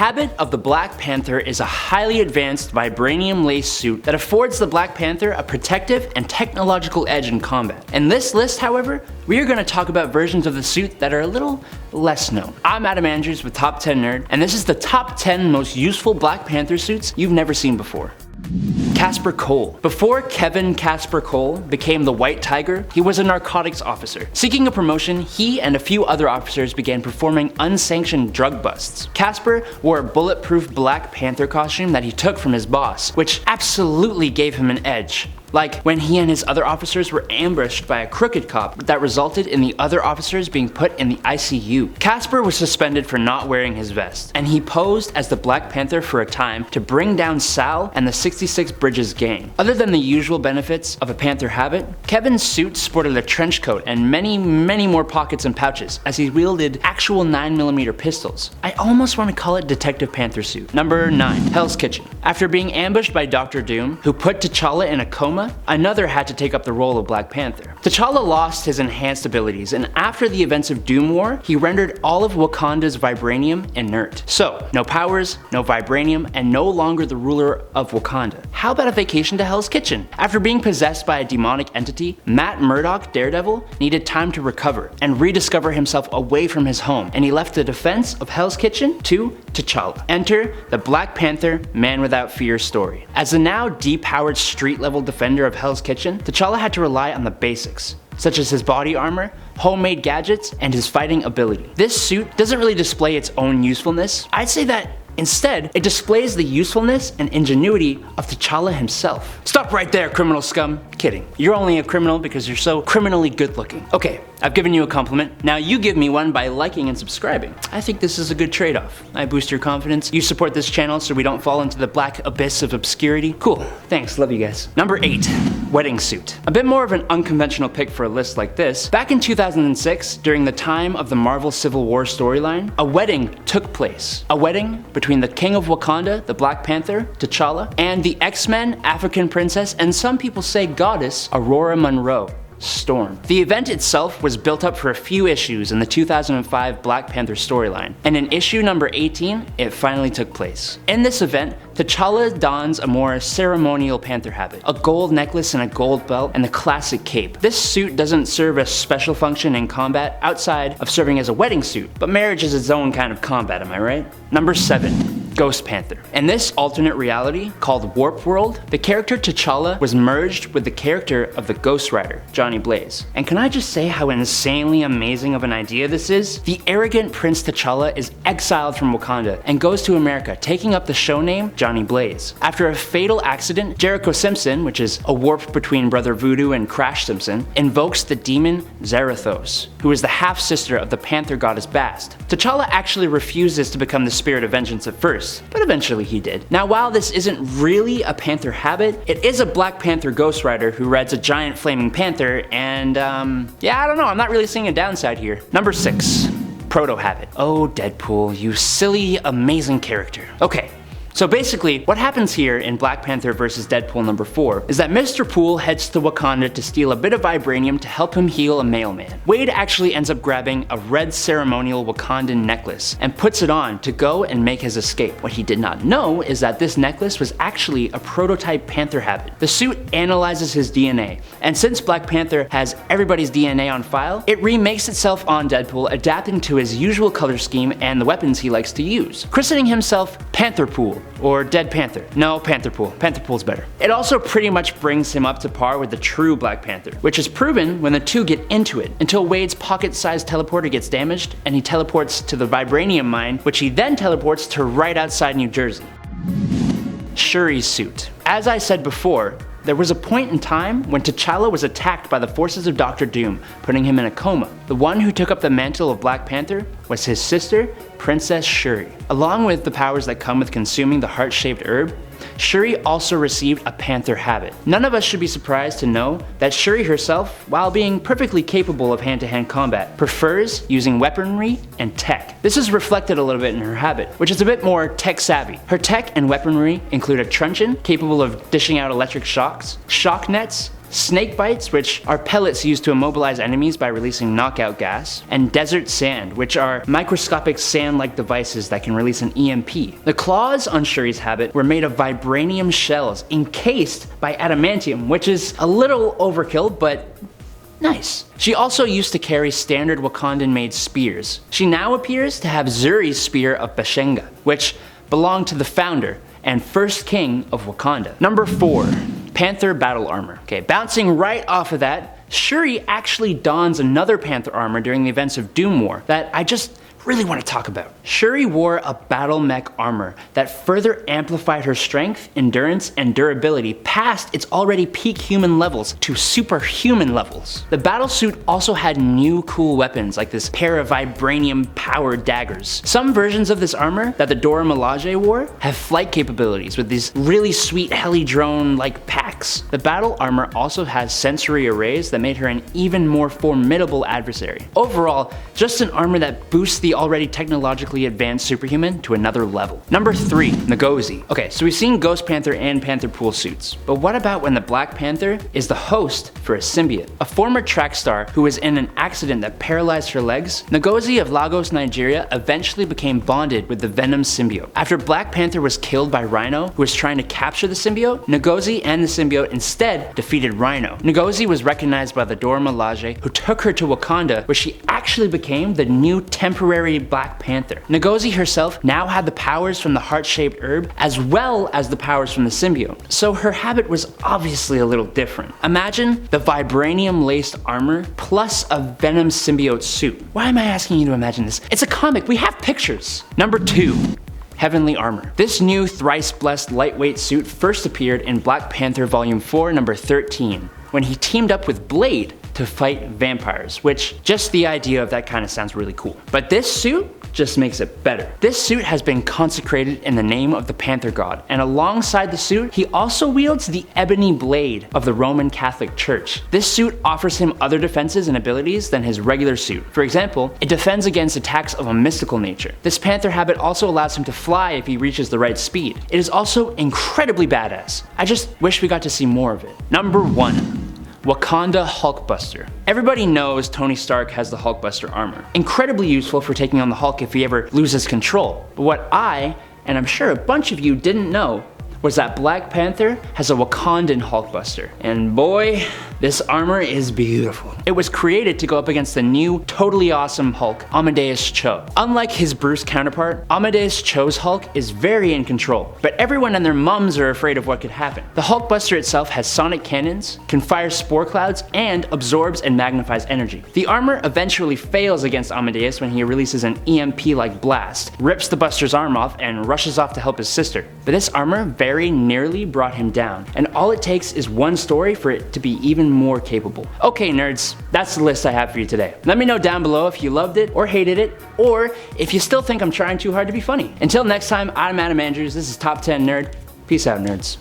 habit of the Black Panther is a highly advanced vibranium-laced suit that affords the Black Panther a protective and technological edge in combat. In this list, however, we are going to talk about versions of the suit that are a little less known. I'm Adam Andrews with Top 10 Nerd, and this is the top 10 most useful Black Panther suits you've never seen before. Kasper Cole. Before Kevin Kasper Cole became the White Tiger, he was a narcotics officer. Seeking a promotion, he and a few other officers began performing unsanctioned drug busts. Kasper wore a bulletproof Black Panther costume that he took from his boss, which absolutely gave him an edge. Like when he and his other officers were ambushed by a crooked cop that resulted in the other officers being put in the ICU. Kasper was suspended for not wearing his vest, and he posed as the Black Panther for a time to bring down Sal and the 66 Bridges gang. Other than the usual benefits of a Panther habit, Kevin's suit sported a trench coat and many more pockets and pouches as he wielded actual 9mm pistols. I almost want to call it Detective Panther suit. Number 9. Hell's Kitchen. After being ambushed by Dr. Doom, who put T'Challa in a coma, another had to take up the role of Black Panther. T'Challa lost his enhanced abilities, and after the events of Doom War, he rendered all of Wakanda's vibranium inert. So, no powers, no vibranium, and no longer the ruler of Wakanda. How about a vacation to Hell's Kitchen? After being possessed by a demonic entity, Matt Murdock, Daredevil, needed time to recover and rediscover himself away from his home, and he left the defense of Hell's Kitchen to T'Challa. Enter the Black Panther Man Without Fear story. As the now depowered street-level defender of Hell's Kitchen, T'Challa had to rely on the basics, such as his body armor, homemade gadgets, and his fighting ability. This suit doesn't really display its own usefulness. I'd say that instead, it displays the usefulness and ingenuity of T'Challa himself. Stop right there, criminal scum. Kidding. You're only a criminal because you're so criminally good looking. Okay, I've given you a compliment. Now you give me one by liking and subscribing. I think this is a good trade-off. I boost your confidence. You support this channel so we don't fall into the black abyss of obscurity. Cool. Thanks. Love you guys. Number 8. Wedding suit. A bit more of an unconventional pick for a list like this. Back in 2006, during the time of the Marvel Civil War storyline, a wedding took place. A wedding between the King of Wakanda, the Black Panther, T'Challa, and the X-Men, African princess, and some people say goddess, Aurora Monroe. Storm. The event itself was built up for a few issues in the 2005 Black Panther storyline, and in issue number 18, it finally took place. In this event, T'Challa dons a more ceremonial Panther habit, a gold necklace and a gold belt, and the classic cape. This suit doesn't serve a special function in combat outside of serving as a wedding suit, but marriage is its own kind of combat, am I right? Number 7. Ghost Panther. In this alternate reality, called Warp World, the character T'Challa was merged with the character of the Ghost Rider, Johnny Blaze. And can I just say how insanely amazing of an idea this is? The arrogant Prince T'Challa is exiled from Wakanda and goes to America, taking up the show name Johnny Blaze. After a fatal accident, Jericho Simpson, which is a warp between Brother Voodoo and Crash Simpson, invokes the demon Zarathos, who is the half-sister of the Panther goddess Bast. T'Challa actually refuses to become the spirit of vengeance at first, but eventually he did. Now, while this isn't really a Panther habit, it is a Black Panther Ghost Rider who rides a giant flaming panther, and yeah, I don't know, I'm not really seeing a downside here. Number 6. Proto Habit. Oh, Deadpool, you silly, amazing character. Okay. So basically, what happens here in Black Panther vs. Deadpool number 4 is that Mr. Poole heads to Wakanda to steal a bit of vibranium to help him heal a mailman. Wade actually ends up grabbing a red ceremonial Wakandan necklace and puts it on to go and make his escape. What he did not know is that this necklace was actually a prototype Panther habit. The suit analyzes his DNA, and since Black Panther has everybody's DNA on file, it remakes itself on Deadpool, adapting to his usual color scheme and the weapons he likes to use, christening himself Panther Poole. Or Dead Panther. No, Panther Poole. Panther Poole's better. It also pretty much brings him up to par with the true Black Panther, which is proven when the two get into it, until Wade's pocket-sized teleporter gets damaged and he teleports to the vibranium mine, which he then teleports to right outside New Jersey. Shuri's suit. As I said before, there was a point in time when T'Challa was attacked by the forces of Dr. Doom, putting him in a coma. The one who took up the mantle of Black Panther was his sister, Princess Shuri. Along with the powers that come with consuming the heart-shaped herb, Shuri also received a Panther habit. None of us should be surprised to know that Shuri herself, while being perfectly capable of hand-to-hand combat, prefers using weaponry and tech. This is reflected a little bit in her habit, which is a bit more tech-savvy. Her tech and weaponry include a truncheon capable of dishing out electric shocks, shock nets, snake bites, which are pellets used to immobilize enemies by releasing knockout gas, and desert sand, which are microscopic sand-like devices that can release an EMP. The claws on Shuri's habit were made of vibranium shells encased by adamantium, which is a little overkill, but nice. She also used to carry standard Wakandan-made spears. She now appears to have Zuri's spear of Bashenga, which belonged to the founder and first king of Wakanda. Number 4. Panther battle armor. Okay, bouncing right off of that, Shuri actually dons another Panther armor during the events of Doom War that I just really want to talk about. Shuri wore a battle mech armor that further amplified her strength, endurance, and durability past its already peak human levels to superhuman levels. The battle suit also had new cool weapons like this pair of vibranium powered daggers. Some versions of this armor that the Dora Milaje wore have flight capabilities with these really sweet heli drone like packs. The battle armor also has sensory arrays that made her an even more formidable adversary. Overall, just an armor that boosts the already technologically advanced superhuman to another level. Number 3, Ngozi. Okay, so we've seen Ghost Panther and Panther pool suits, but what about when the Black Panther is the host for a symbiote? A former track star who was in an accident that paralyzed her legs, Ngozi of Lagos, Nigeria eventually became bonded with the Venom symbiote. After Black Panther was killed by Rhino, who was trying to capture the symbiote, Ngozi and the symbiote instead defeated Rhino. Ngozi was recognized by the Dora Milaje, who took her to Wakanda, where she actually became the new temporary Black Panther. Ngozi herself now had the powers from the heart-shaped herb as well as the powers from the symbiote, so her habit was obviously a little different. Imagine the vibranium-laced armor plus a Venom symbiote suit. Why am I asking you to imagine this? It's a comic, we have pictures. Number 2. Heavenly Armor. This new thrice-blessed lightweight suit first appeared in Black Panther Volume 4, number 13, when he teamed up with Blade to fight vampires, which just the idea of that kind of sounds really cool. But this suit just makes it better. This suit has been consecrated in the name of the Panther God, and alongside the suit, he also wields the ebony blade of the Roman Catholic Church. This suit offers him other defenses and abilities than his regular suit. For example, it defends against attacks of a mystical nature. This Panther habit also allows him to fly if he reaches the right speed. It is also incredibly badass. I just wish we got to see more of it. Number 1. Wakanda Hulkbuster. Everybody knows Tony Stark has the Hulkbuster armor. Incredibly useful for taking on the Hulk if he ever loses control. But what I, and I'm sure a bunch of you didn't know, was that Black Panther has a Wakandan Hulkbuster. And boy, this armor is beautiful. It was created to go up against the new, totally awesome Hulk, Amadeus Cho. Unlike his Bruce counterpart, Amadeus Cho's Hulk is very in control, but everyone and their mums are afraid of what could happen. The Hulkbuster itself has sonic cannons, can fire spore clouds, and absorbs and magnifies energy. The armor eventually fails against Amadeus when he releases an EMP-like blast, rips the Buster's arm off, and rushes off to help his sister. But this armor very nearly brought him down, and all it takes is one story for it to be even more capable. Okay nerds, that's the list I have for you today. Let me know down below if you loved it or hated it, or if you still think I'm trying too hard to be funny. Until next time, I'm Adam Andrews, this is Top 10 Nerd. Peace out nerds.